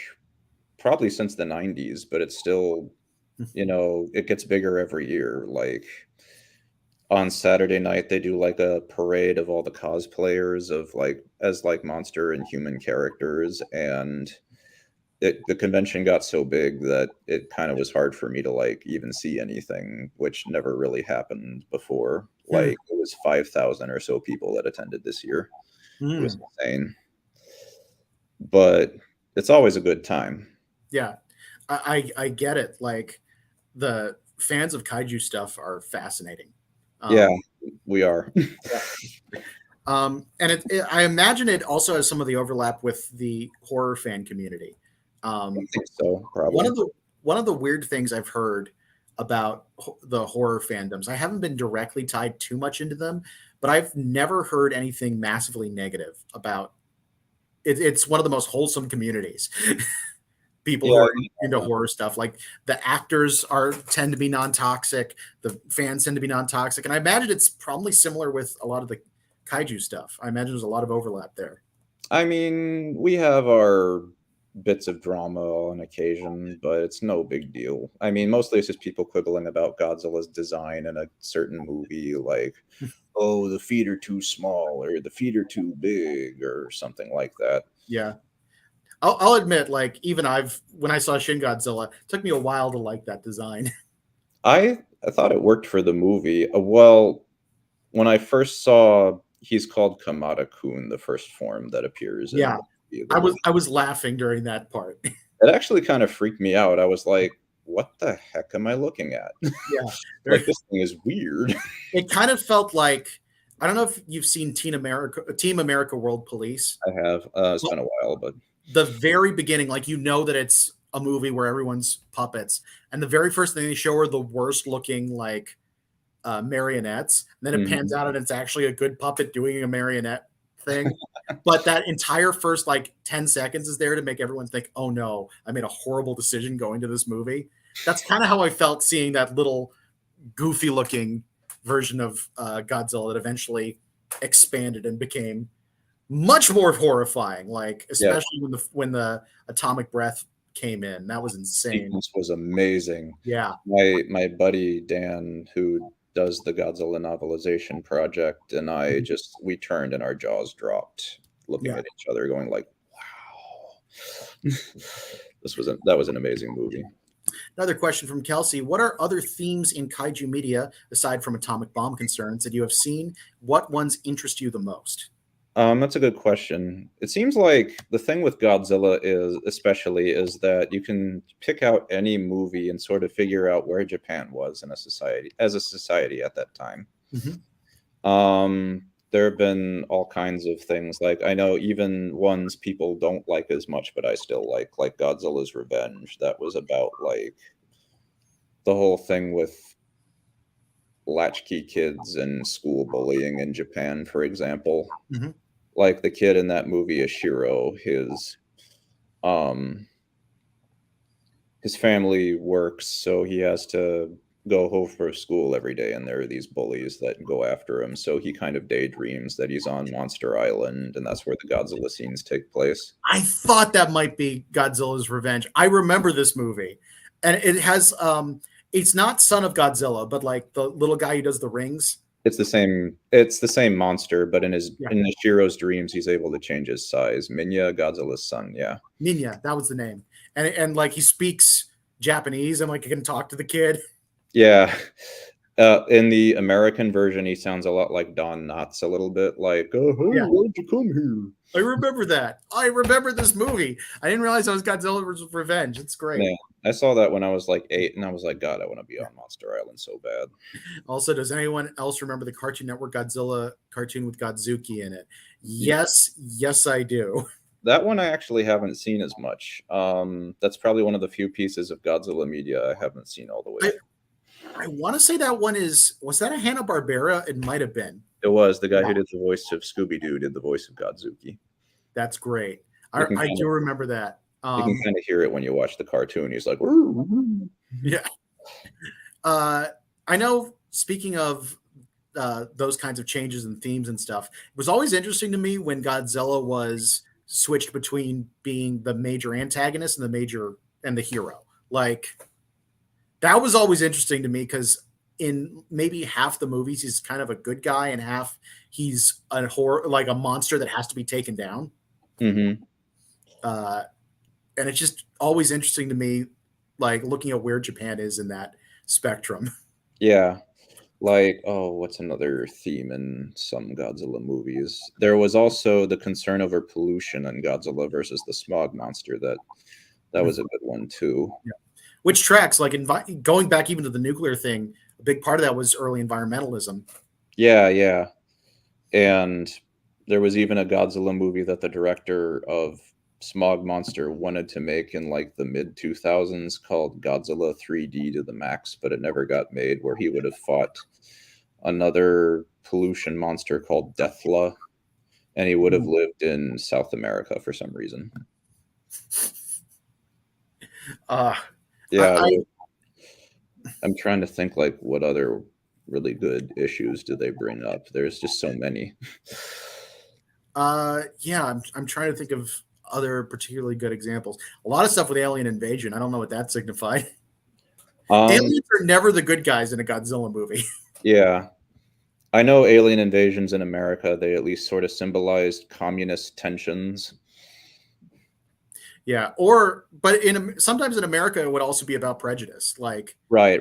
probably since the 90s, but it's still, it gets bigger every year. Like on Saturday night, they do like a parade of all the cosplayers of as monster and human characters. And the convention got so big that it kind of was hard for me to like even see anything, which never really happened before. Like it was 5,000 or so people that attended this year. It was insane. But it's always a good time. Yeah, I get it. Like the fans of kaiju stuff are fascinating. Yeah, we are. I imagine it also has some of the overlap with the horror fan community. I think so, One probably. of the one of the weird things I've heard about the horror fandoms, I haven't been directly tied too much into them, but I've never heard anything massively negative about it. It's one of the most wholesome communities. People who Yeah, are into horror stuff, like the actors tend to be non-toxic, the fans tend to be non-toxic, and I imagine it's probably similar with a lot of the kaiju stuff. I imagine there's a lot of overlap there. I mean, we have our bits of drama on occasion, but it's no big deal. I mean, mostly it's just people quibbling about Godzilla's design in a certain movie, like, oh, the feet are too small or the feet are too big or something like that. Yeah. I'll admit, like, even when I saw Shin Godzilla, it took me a while to like that design. I thought it worked for the movie. Well, when I first saw he's called Kamada-kun, the first form that appears in Yeah. the movie, there was I was laughing during that part. it actually kind of freaked me out. I was like, what the heck am I looking at? Yeah. Like, this thing is weird. It kind of felt like, I don't know if you've seen Team America World Police. I have. It's been a while, but The very beginning, like, that it's a movie where everyone's puppets, and the very first thing they show are the worst looking, like, marionettes, and then it pans out and it's actually a good puppet doing a marionette thing. But that entire first, like, 10 seconds is there to make everyone think, oh no, I made a horrible decision going to this movie. That's kind of how I felt seeing that little goofy looking version of Godzilla that eventually expanded and became much more horrifying, like, yeah, especially when the atomic breath came in. That was insane. sequence was amazing. Yeah. My buddy Dan, who does the Godzilla novelization project, and I just we turned and our jaws dropped, looking Yeah. at each other, going like, "Wow, that was an amazing movie." Another question from Kelsey. What are other themes in kaiju media, aside from atomic bomb concerns, that you have seen? What ones interest you the most? That's a good question. It seems like the thing with Godzilla is that you can pick out any movie and sort of figure out where Japan was in a society at that time. There have been all kinds of things. Like, I know even ones people don't like as much, but I still like Godzilla's Revenge. That was about, like, the whole thing with latchkey kids and school bullying in Japan, for example. Like the kid in that movie, Ashiro, his family works, so he has to go home for school every day, and there are these bullies that go after him. So he kind of daydreams that he's on Monster Island, and that's where the Godzilla scenes take place. I thought that might be Godzilla's Revenge. I remember this movie, and it has it's not Son of Godzilla, but like the little guy who does the rings. It's the same monster, but in Shiro's dreams, he's able to change his size. Minya, Godzilla's son, yeah. Minya, that was the name. And like, he speaks Japanese, and like, he can talk to the kid. Yeah. In the American version, he sounds a lot like Don Knotts, a little bit like, oh, hey, why'd you come here? I remember that. I remember this movie. I didn't realize that was Godzilla's Revenge. It's great. Yeah, I saw that when I was like 8, and I was like, God, I want to be on Monster Island so bad. Also, does anyone else remember the Cartoon Network Godzilla cartoon with Godzuki in it? Yes, yes, I do. That one I actually haven't seen as much. That's probably one of the few pieces of Godzilla media I haven't seen all the way. I want to say that one was that a Hanna-Barbera? It might have been. It was the guy who did the voice of Scooby-Doo did the voice of Godzuki. That's great. I do remember that. You can kind of hear it when you watch the cartoon. He's like, yeah. I know, speaking of those kinds of changes and themes and stuff, it was always interesting to me when Godzilla was switched between being the major antagonist and the hero. Like, that was always interesting to me, because in maybe half the movies he's kind of a good guy, and half he's a horror, like a monster that has to be taken down. And it's just always interesting to me, like, looking at where Japan is in that spectrum. Yeah. Like, oh, what's another theme in some Godzilla movies? There was also the concern over pollution in Godzilla versus the smog monster. That was a good one too. Yeah. Which tracks, like, going back even to the nuclear thing, a big part of that was early environmentalism. Yeah. And There was even a Godzilla movie that the director of Smog Monster wanted to make in like the mid 2000s called Godzilla 3D to the Max, but it never got made, where he would have fought another pollution monster called Deathla, and he would have lived in South America for some reason. Yeah, I'm trying to think like what other really good issues do they bring up? There's just so many. Yeah, I'm trying to think of other particularly good examples. A lot of stuff with alien invasion. I don't know what that signified. Aliens are never the good guys in a Godzilla movie. Yeah. I know alien invasions in America, they at least sort of symbolized communist tensions. Yeah, but sometimes in America it would also be about prejudice, like right.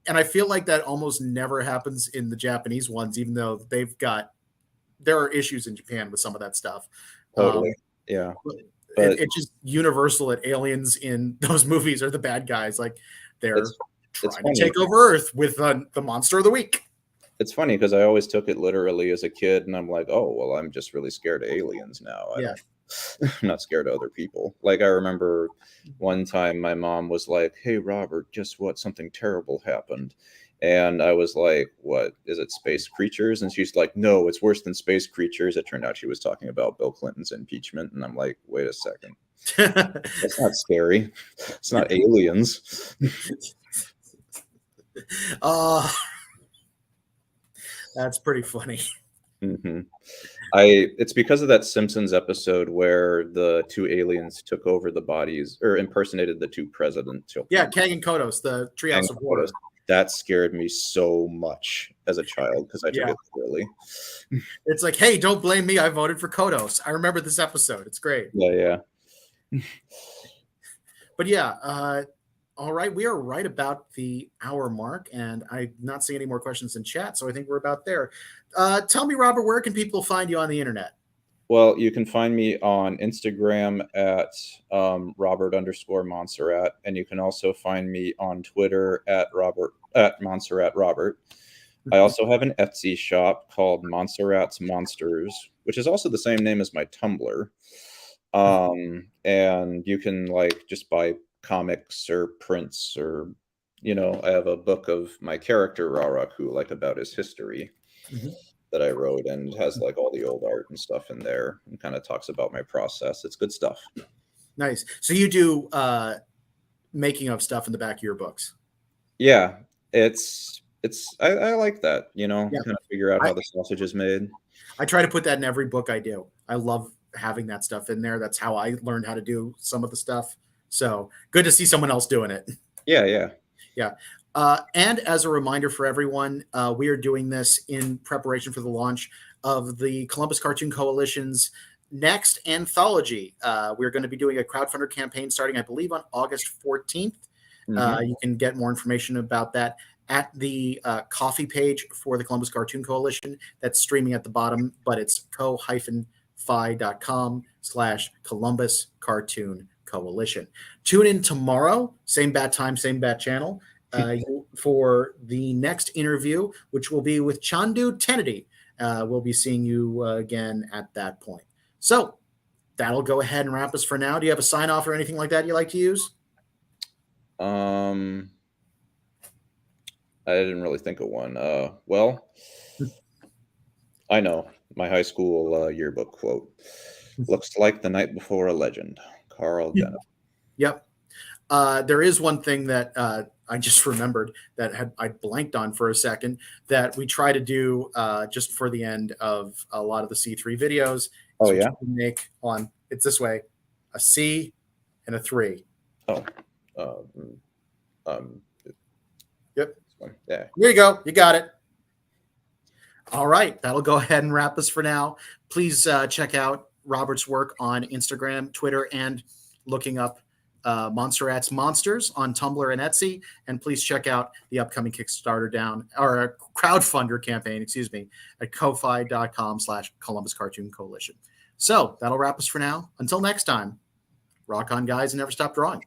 And I feel like that almost never happens in the Japanese ones, even though there are issues in Japan with some of that stuff. Totally, yeah. But it's just universal that aliens in those movies are the bad guys, like they're trying to take over Earth with the monster of the week. It's funny because I always took it literally as a kid, and I'm like, oh well, I'm just really scared of aliens now. I'm not scared of other people. Like I remember one time my mom was like, hey Robert, guess what, something terrible happened. And I was like, what is it, space creatures? And she's like, no, it's worse than space creatures. It turned out she was talking about Bill Clinton's impeachment, and I'm like, wait a second, that's not scary, it's not aliens. That's pretty funny. Mm-hmm. It's because of that Simpsons episode where the two aliens took over the bodies or impersonated the two presidents. Yeah, Kang and Kodos, the Treehouse of Horror. That scared me so much as a child because I took it literally. It's like, hey, don't blame me. I voted for Kodos. I remember this episode. It's great. Yeah. But yeah, all right. We are right about the hour mark, and I'm not seeing any more questions in chat, so I think we're about there. Tell me, Robert, where can people find you on the internet? Well, you can find me on Instagram at Robert_Monsarrat, and you can also find me on Twitter at Monsarrat Robert. I also have an Etsy shop called Monsarrat's Monsters, which is also the same name as my Tumblr. And you can like just buy comics or prints, or I have a book of my character Raraku, like about his history. That I wrote, and has like all the old art and stuff in there, and kind of talks about my process. It's good stuff. Nice. So you do making of stuff in the back of your books? Yeah, I like that, kind of figure out how the sausage is made. I try to put that in every book I do. I love having that stuff in there. That's how I learned how to do some of the stuff. So good to see someone else doing it. Yeah. And as a reminder for everyone, we are doing this in preparation for the launch of the Columbus Cartoon Coalition's next anthology. We're going to be doing a crowdfunder campaign starting, I believe, on August 14th. You can get more information about that at the coffee page for the Columbus Cartoon Coalition. That's streaming at the bottom, but it's ko-fi.com/Columbus Cartoon Coalition. Tune in tomorrow, same bat time, same bat channel, for the next interview, which will be with Chandu Tenedy. We'll be seeing you again at that point. So that'll go ahead and wrap us for now. Do you have a sign off or anything like that you like to use? I didn't really think of one. Well, I know my high school yearbook quote. Looks like the night before a legend. Carl Denham. Yep. There is one thing that I just remembered that I blanked on for a second, that we try to do just for the end of a lot of the C3 videos. Oh, yeah? Make on, it's this way, a C and a 3. Oh. Yep. Yeah. Here you go. You got it. All right. That'll go ahead and wrap us for now. Please check out Robert's work on Instagram, Twitter, and looking up Monsarrat's Monsters on Tumblr and Etsy. And please check out the upcoming Kickstarter crowdfunder campaign, at ko-fi.com/Columbus Cartoon Coalition. So that'll wrap us for now. Until next time, rock on, guys, and never stop drawing.